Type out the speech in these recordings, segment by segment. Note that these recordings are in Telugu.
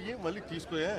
అయ్యి మళ్ళీ తీసుకోయే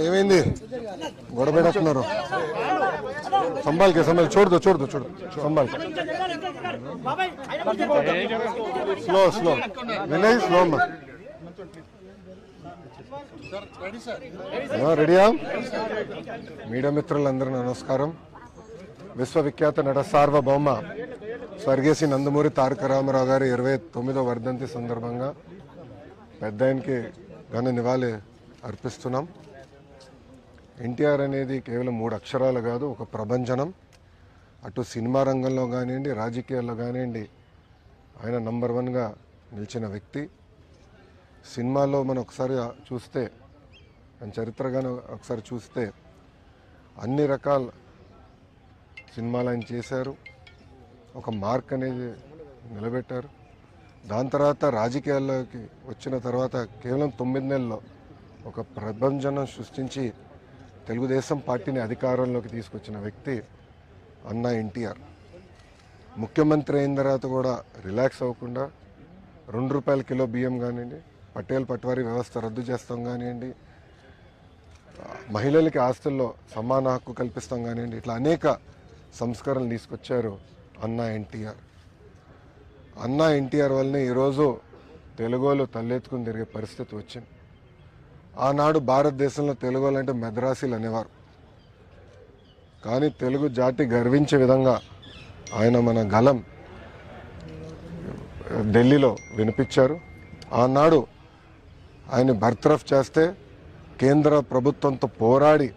ఏమైంది గొడవ పెడుతున్నారు సంభాల్కే సంభాల్ చూడదు చూడదు చూడు Sambhal slow slow Vinay slow అమ్మా రెడీయా మీడియా మిత్రులందరూ నమస్కారం. విశ్వవిఖ్యాత నట సార్వభౌమ స్వర్గీయ నందమూరి తారక రామారావు గారి 29వ వర్ధంతి సందర్భంగా పెద్ద ఆయనకి ఘన నివాళి అర్పిస్తున్నాం. ఎన్టీఆర్ అనేది కేవలం 3 అక్షరాలు కాదు, ఒక ప్రభంజనం. అటు సినిమా రంగంలో కానివ్వండి, రాజకీయాల్లో కానివ్వండి ఆయన నంబర్ 1గా నిలిచిన వ్యక్తి. సినిమాలో మనం ఒకసారి చూస్తే, చరిత్రగానే ఒకసారి చూస్తే అన్ని రకాల సినిమాలు ఆయన చేశారు, ఒక మార్క్ అనేది నిలబెట్టారు. దాని తర్వాత రాజకీయాల్లోకి వచ్చిన తర్వాత కేవలం 9 నెలల్లో ఒక ప్రభంజనం సృష్టించి తెలుగుదేశం పార్టీని అధికారంలోకి తీసుకొచ్చిన వ్యక్తి అన్న ఎన్టీఆర్. ముఖ్యమంత్రి అయిన తర్వాత కూడా రిలాక్స్ అవ్వకుండా ₹2 కిలో బియ్యం కానివ్వండి, పటేల్ పట్వారీ వ్యవస్థ రద్దు చేస్తాం కానివ్వండి, మహిళలకి ఆస్తుల్లో సమాన హక్కు కల్పిస్తాం కానివ్వండి, ఇట్లా అనేక సంస్కరణలు తీసుకొచ్చారు అన్న ఎన్టీఆర్. అన్న ఎన్టీఆర్ వల్లనే ఈరోజు తెలుగోళ్ళు తలెత్తుకుని తిరిగే పరిస్థితి వచ్చింది. ఆనాడు భారతదేశంలో తెలుగోళ్ళు అంటే మద్రాసీలు అనేవారు, కానీ తెలుగు జాతి గర్వించే విధంగా ఆయన మన గలం ఢిల్లీలో వినిపించారు. ఆనాడు ఆయన బర్తరఫ్ చేస్తే కేంద్ర ప్రభుత్వంతో పోరాడి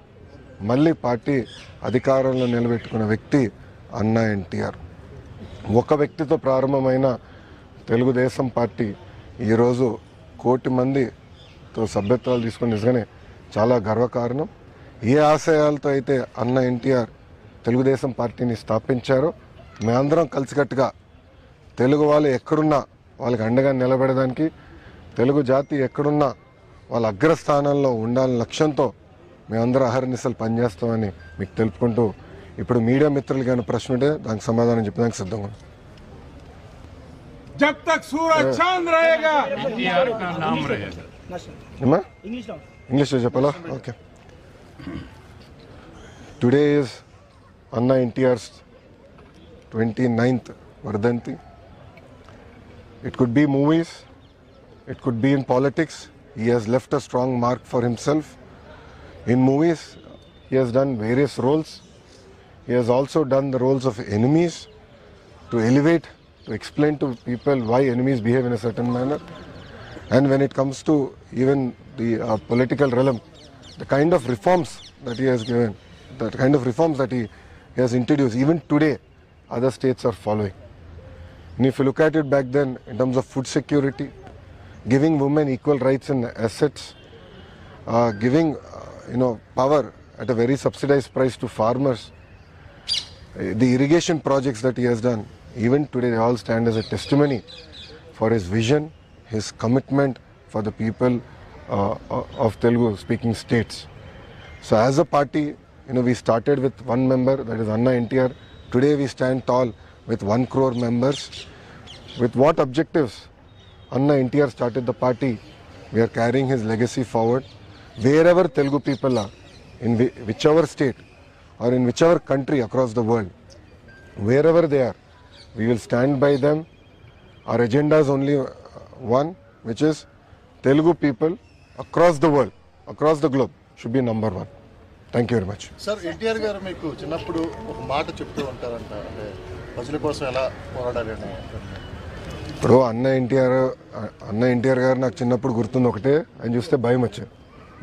మళ్ళీ పార్టీ అధికారంలో నిలబెట్టుకున్న వ్యక్తి అన్న ఎన్టీఆర్. ఒక వ్యక్తితో ప్రారంభమైన తెలుగుదేశం పార్టీ ఈరోజు 1 కోటి మందితో సభ్యత్వాలు తీసుకుని నిజంగానే చాలా గర్వకారణం. ఏ ఆశయాలతో అయితే అన్న ఎన్టీఆర్ తెలుగుదేశం పార్టీని స్థాపించారో మేమందరం కలిసికట్టుగా తెలుగు వాళ్ళు ఎక్కడున్నా వాళ్ళకి అండగా నిలబడడానికి, తెలుగు జాతి ఎక్కడున్నా వాళ్ళ అగ్రస్థానంలో ఉండాలని లక్ష్యంతో మేమందరం అహర్నిశలు పనిచేస్తామని మీకు తెలుపుకుంటూ, ఇప్పుడు మీడియా మిత్రులు కానీ ప్రశ్న ఉంటే దానికి సమాధానం చెప్పడానికి సిద్ధంగా ఉన్నాం. जब तक सूरज चांद रहेगा एनटीआर का नाम रहेगा. इंग्लिश చెప్పాలా? ఓకే. టుడే ఇస్ అన్న ఎన్టీఆర్స్ 29th వర్ధంతి. It could be movies, it could be in politics. He has left a strong mark for himself. In movies, he has done various roles. He has also done the roles of enemies to elevate, to explain to people why enemies behave in a certain manner. And when it comes to even the political realm, the kind of reforms that he has given, the kind of reforms that he has introduced, even today, other states are following. And if you look at it back then, in terms of food security, giving women equal rights and assets, giving power at a very subsidized price to farmers, the irrigation projects that he has done, even today they all stand as a testimony for his vision, his commitment for the people of Telugu speaking states. So as a party, we started with one member, that is Anna NTR. Today we stand tall with 1 crore members. With what objectives Anna NTR started the party, we are carrying his legacy forward. Wherever Telugu people are, in whichever state or in whichever country across the world, wherever they are, we will stand by them. Our agenda is only one, which is Telugu people across the world, across the globe should be number 1. Thank you very much. Sir, NTR garu meeku chinnappudu oka maata cheptu untaranta ante ప్రజల కోసం ఎలా పోరాడాలి అని ఇప్పుడు అన్న ఎన్టీఆర్ గారు నాకు చిన్నప్పుడు గుర్తుంది ఒకటే, ఆయన చూస్తే భయం వచ్చేది.